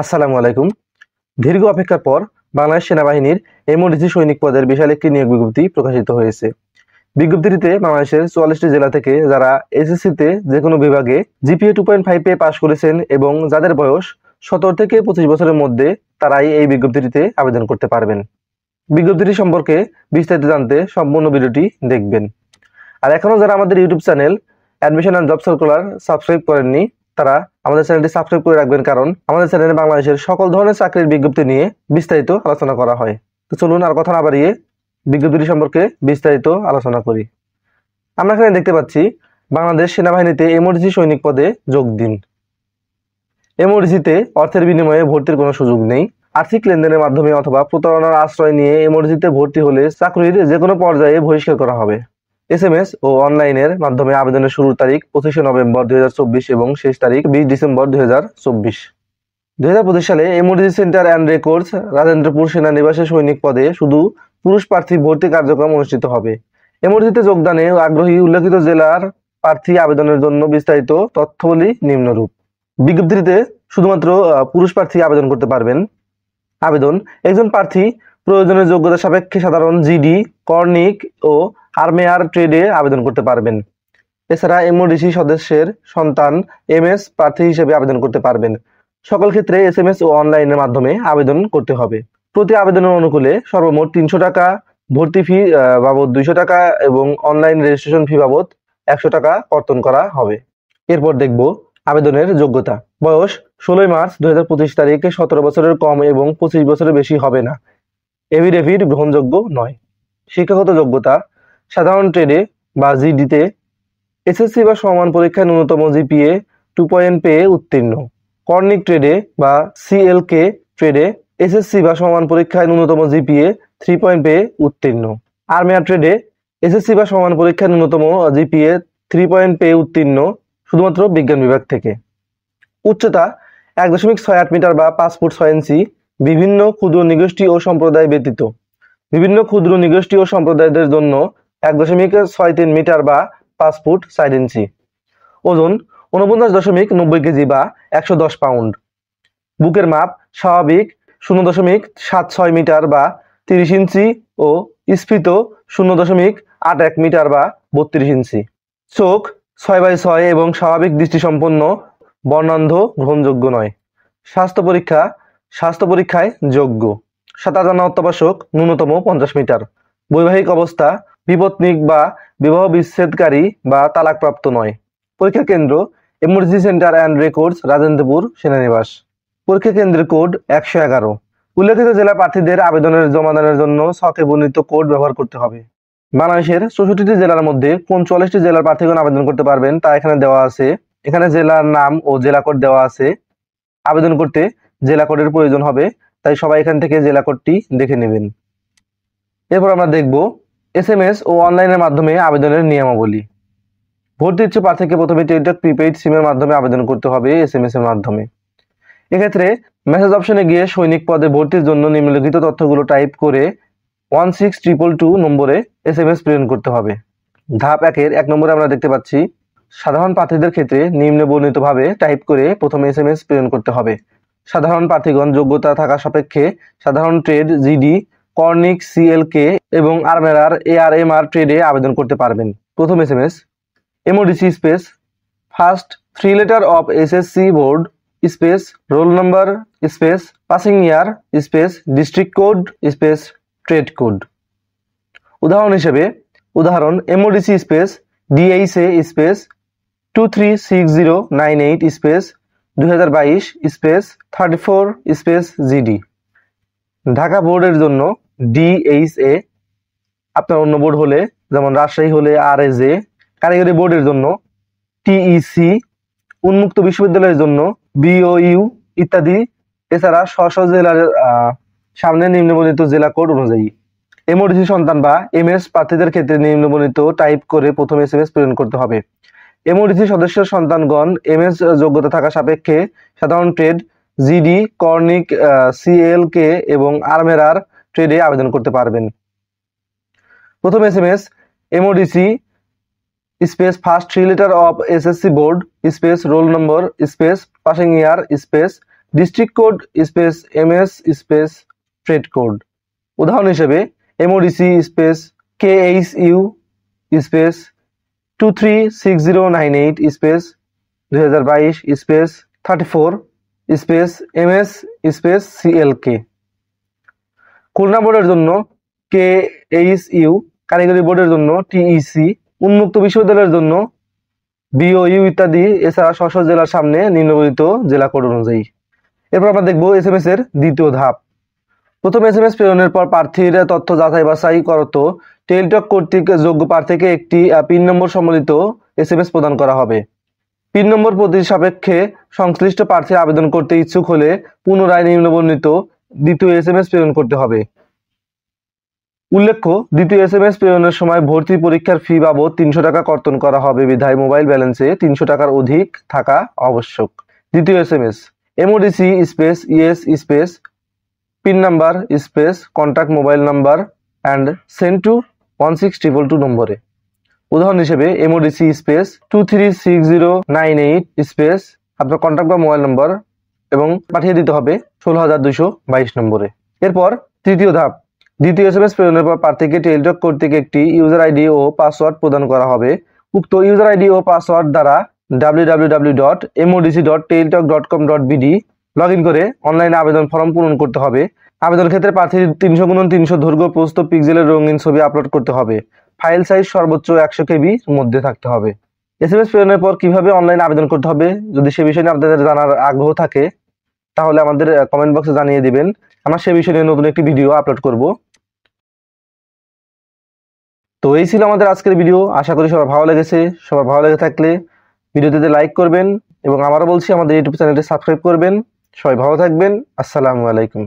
আসসালামু আলাইকুম। দীর্ঘ অপেক্ষার পর বাংলাদেশ সেনাবাহিনীর এমওডিসি সৈনিক পদের বিশাল একটি নিয়োগ বিজ্ঞপ্তি প্রকাশিত হয়েছে। বিজ্ঞপ্তিটিতে বাংলাদেশের 44টি জেলা থেকে যারা এসএসসিতে যে কোনো বিভাগে জিপিএ 2.5 পেয়ে পাশ করেছেন এবং যাদের বয়স 17 থেকে 25 বছরের মধ্যে তারাই এই বিজ্ঞপ্তিটিতে আবেদন করতে পারবেন। বিজ্ঞপ্তিটি সম্পর্কে বিস্তারিত জানতে সম্পূর্ণ ভিডিওটি দেখবেন। আর এখনো যারা আমাদের YouTube channel admission and job circular subscribe করেননি তারা আমাদের চ্যানেলটি সাবস্ক্রাইব করে রাখবেন, কারণ আমাদের চ্যানেলে বাংলাদেশের সকল ধরনের চাকরির বিজ্ঞপ্তি নিয়ে বিস্তারিত আলোচনা করা হয়। তো চলুন আর কথা না বাড়িয়ে বিজ্ঞপ্তিটি সম্পর্কে বিস্তারিত আলোচনা করি। আমরা এখানে দেখতে পাচ্ছি বাংলাদেশ সেনাবাহিনীতে এমওডিসি সৈনিক পদে যোগ দিন। এমওডিসিতে অর্থের বিনিময়ে ভর্তির কোনো সুযোগ নেই। আর্থিক লেনদেনের মাধ্যমে অথবা প্রতারণার আশ্রয় নিয়ে এমওডিসিতে ভর্তি হলে চাকরির যে কোনো পর্যায়ে বহিষ্কার করা হবে। এসএমএস ও অনলাইনের মাধ্যমে আবেদনের শুরুর তারিখ 25শে নভেম্বর 2024 এবং শেষ তারিখ 20 ডিসেম্বর 2024। 2025 সালে MODC centre and records Rajendrapur সেনানিবাসে সৈনিক পদে শুধু পুরুষ প্রার্থী ভর্তি কার্যক্রম অনুষ্ঠিত হবে। এমওডিসিতে যোগদানে আগ্রহী উল্লেখিত জেলার প্রার্থী আবেদনের জন্য বিস্তারিত তথ্যাবলী নিম্নরূপ। বিজ্ঞপ্তিতে শুধুমাত্র পুরুষ প্রার্থী আবেদন করতে পারবেন। আবেদন: একজন প্রার্থী প্রয়োজনীয় যোগ্যতা সাপেক্ষে সাধারণ জিডি, কর্নিক ও আর্মেয়ার ট্রেডে আবেদন করতে পারবেন। এছাড়া এমওডিসি সদস্যের সন্তান এমএস প্রার্থী হিসেবে আবেদন করতে পারবেন। সকল ক্ষেত্রে এসএমএস ও অনলাইনের মাধ্যমে আবেদন করতে হবে। প্রতি আবেদনের অনুকূলে সর্বমোট 300 টাকা ভর্তি ফি বাবদ 200 টাকা এবং অনলাইন রেজিস্ট্রেশন ফি বাবদ 100 টাকা কর্তন করা হবে। এরপর দেখব আবেদনের যোগ্যতা। বয়স 16 মার্চ 2025 তারিখে 17 বছরের কম এবং 25 বছরের বেশি হবে না। এফিডেভিট গ্রহণযোগ্য নয়। শিক্ষাগত যোগ্যতা: সাধারণ ট্রেডে বা জিডিতে এসএসসি বা সমমান পরীক্ষায় ন্যূনতম জিপিএ 2 পেয়ে উত্তীর্ণ। কর্নিক ট্রেডে বা সিএলকে ট্রেডে এসএসসি বা সমমান পরীক্ষায় ন্যূনতম জিপিএ 3 পেয়ে উত্তীর্ণ। আর্মেয়ার ট্রেডে এসএসসি বা সমমান পরীক্ষায় ন্যূনতম জিপিএ 3 পেয়ে উত্তীর্ণ, শুধুমাত্র বিজ্ঞান বিভাগ থেকে। উচ্চতা 1.68 মিটার বা 5 ফুট 6 ইঞ্চি। বিভিন্ন ক্ষুদ্র নিগোষ্ঠী ও সম্প্রদায় ব্যতীত বিভিন্ন ক্ষুদ্র নিগোষ্ঠী ও সম্প্রদায়দের জন্য 1.63 মিটার বা 5 ফুট 4 ইঞ্চি। ওজন 49.90 কেজি বা 110 পাউন্ড। বুকের মাপ স্বাভাবিক 0.76 মিটার বা 30 ইঞ্চি ও স্ফীত 0.81 মিটার বা 32 ইঞ্চি। চোখ 6/6 এবং স্বাভাবিক দৃষ্টিসম্পন্ন, বর্ণান্ধ গ্রহণযোগ্য নয়। স্বাস্থ্য পরীক্ষায় যোগ্য। সাঁতার জানা অত্যাবশ্যক, ন্যূনতম 50 মিটার। বৈবাহিক অবস্থা বিপত্নিক বা বিবাহ বিচ্ছেদকারী বা তালাকপ্রাপ্ত নয়। পরীক্ষা কেন্দ্র: MODC centre and records Rajendrapur সেনানিবাস। পরীক্ষা কেন্দ্রের কোড 111। উল্লেখিত জেলা প্রার্থীদের আবেদনের জমাদানের জন্য ছকে বর্ণিত কোড ব্যবহার করতে হবে। বাংলাদেশের 64টি জেলার মধ্যে কোন 44টি জেলার প্রার্থীগণ আবেদন করতে পারবেন তা এখানে দেওয়া আছে। এখানে জেলার নাম ও জেলা কোড দেওয়া আছে। আবেদন করতে জেলা কোডের প্রয়োজন হবে, তাই সবাই এখান থেকে জেলা কোডটি দেখে নেবেন। এরপর আমরা দেখব এসএমএস ও অনলাইনের মাধ্যমে আবেদনের নিয়মাবলী। ভর্তি ইচ্ছুক প্রার্থীকে প্রথমে টেলিটক প্রিপেইড সিমের মাধ্যমে আবেদন করতে হবে এসএমএস এর মাধ্যমে। এক্ষেত্রে মেসেজ অপশনে গিয়ে সৈনিক পদে ভর্তির জন্য নিম্নলিখিত তথ্যগুলো টাইপ করে 16222 নম্বরে এসএমএস প্রেরণ করতে হবে। ধাপ 1 নম্বরে আমরা দেখতে পাচ্ছি সাধারণ প্রার্থীদের ক্ষেত্রে নিম্নে বর্ণিতভাবে টাইপ করে প্রথমে এসএমএস প্রেরণ করতে হবে। সাধারণ প্রার্থীগণ যোগ্যতা থাকা সাপেক্ষে সাধারণ ট্রেড জিডি, কর্নিক সিএলকে এবং আর্মেরার এআরএমআর ট্রেডে আবেদন করতে পারবেন। প্রথম SMS: MODC space first 3 letter of SSC board space roll number space passing year space district code space trade code. উদাহরণ হিসেবে MODC space DHA space 236098 space 2022 space 34 space GD. Dhaka বোর্ডের জন্য ডিএইচএ, আপনার অন্য বোর্ড হলে যেমন রাজশাহী হলে আরএজএ, কারিগরি বোর্ডের জন্য টিইসি, উন্মুক্ত বিশ্ববিদ্যালয়ের জন্য বিওইউ ইত্যাদি। এছাড়া স্ব জেলার সামনে নিম্নবর্ণিত জেলা কোড অনুযায়ী। এমওডিসি সন্তান বা এমএস প্রার্থীদের ক্ষেত্রে নিম্নবর্ণিত টাইপ করে প্রথম এসএমএস প্রেরণ করতে হবে। এমওডিসি সদস্যের সন্তানগণ এমএস যোগ্যতা থাকা সাপেক্ষে সাধারণ ট্রেড জিডি, কর্নিক সিএলকে এবং আর্মেরার ট্রেডে আবেদন করতে পারবেন। প্রথম SMS: MODC space first 3 letter of SSC board space roll number space passing year space district code space MS space trade code. উদাহরণ হিসেবে MODC space KHU space 236098 space 2022 space 34 space MS space CLK। Khulna বোর্ডের জন্য KHU, কারিগরি বোর্ডের জন্য TEC, উন্মুক্ত বিশ্ববিদ্যালয়ের জন্য BOU ইত্যাদি। এছাড়া স্ব জেলার সামনে নিম্নবর্ণিত জেলা কোড অনুযায়ী। এরপর আমরা দেখব SMS এর দ্বিতীয় ধাপ। প্রথম SMS প্রেরণের পর প্রার্থীর তথ্য যাচাই বাছাই করত টেলিটক কর্তৃক যোগ্য প্রার্থীকে একটি পিন নম্বর সম্বলিত SMS প্রদান করা হবে। পিন নম্বর পদ্ধতির সাপেক্ষে সংশ্লিষ্ট প্রার্থী আবেদন করতে ইচ্ছুক হলে পুনরায় নিম্নবর্ণিত দ্বিতীয় SMS প্রেরণ করতে হবে। উল্লেখ্য, দ্বিতীয় SMS প্রেরণের সময় ভর্তি পরীক্ষার ফি বাবদ 300 টাকা কর্তন করা হবে বিধায় মোবাইল ব্যালেন্সে 300 টাকার অধিক থাকা আবশ্যক। দ্বিতীয় SMS MODC space yes space pin number space contact mobile number and send to 16222 নম্বরে। উদাহরণ হিসেবে MODC স্পেস 236098 স্পেস আপনার কন্ট্যাক্ট বা মোবাইল নম্বর এবং পাঠিয়ে দিতে হবে 16222 নম্বরে। এরপর তৃতীয় ধাপ। দ্বিতীয় SMS প্রেরণের পর প্রার্থীকে টেলিটক কর্তৃক একটি ইউজার আইডি ও পাসওয়ার্ড প্রদান করা হবে। উক্ত ইউজার আইডি ও পাসওয়ার্ড দ্বারা www.modc.teletalk.com.bd লগ ইন করে অনলাইনে আবেদন ফর্ম পূরণ করতে হবে। আবেদন ক্ষেত্রে প্রার্থীর 300x300 দৈর্ঘ্য প্রস্থ পিক্সেলের রঙিন ছবি আপলোড করতে হবে। ফাইল সাইজ সর্বোচ্চ 100 KB মধ্যে থাকতে হবে। SMS প্রেরণের পর কিভাবে অনলাইন আবেদন করতে হবে, যদি সে বিষয়ে আপনাদের জানার আগ্রহ থাকে তাহলে আমাদের কমেন্ট বক্সে জানিয়ে দিবেন। আমরা সে বিষয়ে নিয়ে নতুন একটি ভিডিও আপলোড করব। তো এই ছিল আমাদের আজকের ভিডিও। আশা করি সবার ভালো লেগেছে। সবার ভালো লেগে থাকলে ভিডিওটিতে লাইক করবেন এবং আবারও বলছি আমাদের ইউটিউব চ্যানেলটি সাবস্ক্রাইব করবেন। সবাই ভালো থাকবেন। আসসালামু আলাইকুম।